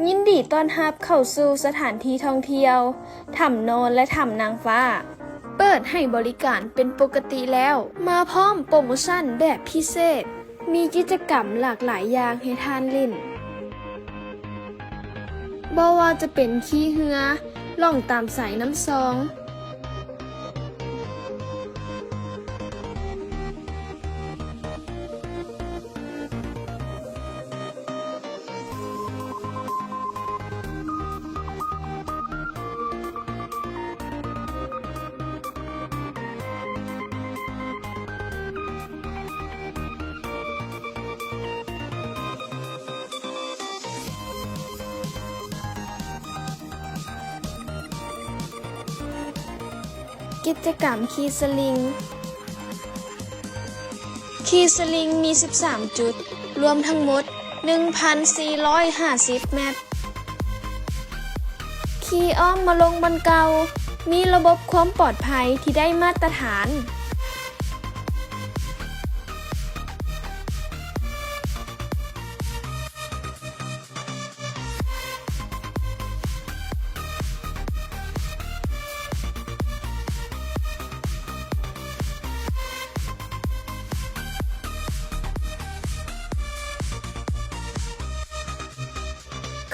ยินดีต้อนรับเข้าสู่สถานที่ท่องเที่ยวถ้ำโนนและถ้ำนางฟ้าเปิดให้บริการเป็นปกติแล้วมาพร้อมโปรโมชั่นแบบพิเศษมีกิจกรรมหลากหลายอย่างให้ท่านเล่นบ่ว่าจะเป็นขี่เรือล่องตามสายน้ำซองกิจกรรมขี่สลิงมี 13 จุดรวมทั้งหมด 1,450 เมตรขี่อ้อมมาลงบนเกามีระบบความปลอดภัยที่ได้มาตรฐาน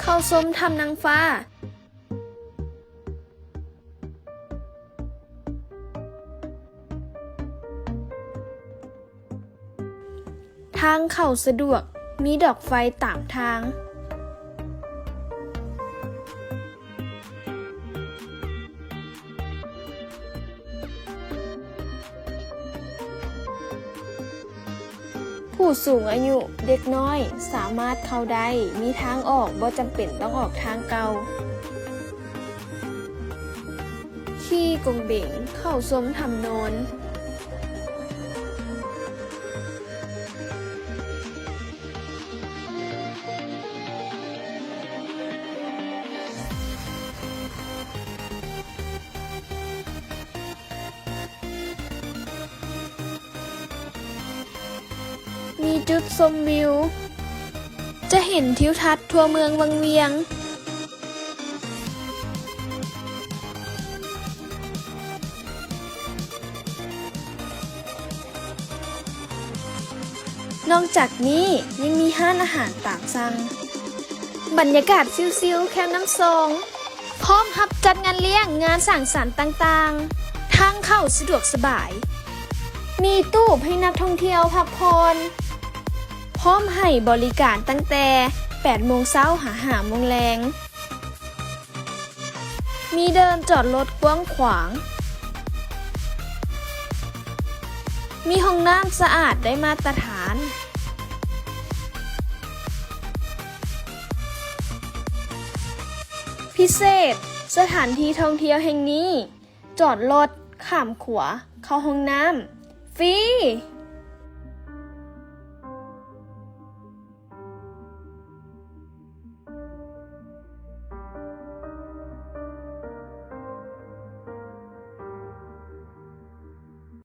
เข้าชมถ้ำนางฟ้าทางเข้าสะดวกมีดอกไฟตามทางผู้สูงอายุเด็กน้อยสามารถเข้าได้มีทางออกบ่จำเป็นต้องออกทางเก่าขี่กงเบ่งเข้าชมถ้ำโนนมีจุดชมวิวจะเห็นทิวทัศน์ทั่วเมืองวังเวียงนอกจากนี้ยังมีห้านอาหารตามสั่งบรรยากาศซิวๆแคมป์น้ำซองพร้อมรับจัดงานเลี้ยงงานสังสรรค์ต่างๆทางเข้าสะดวกสบายมีตู้ให้นักท่องเที่ยวพักผ่อนพร้อมให้บริการตั้งแต่ 8 โมงเช้าหา5 โมงแลงมีเดินจอดรถกว้างขวางมีห้องน้ำสะอาดได้มาตรฐานพิเศษสถานที่ท่องเที่ยวแห่งนี้จอดรถข้ามขวาเข้าห้องน้ำฟรี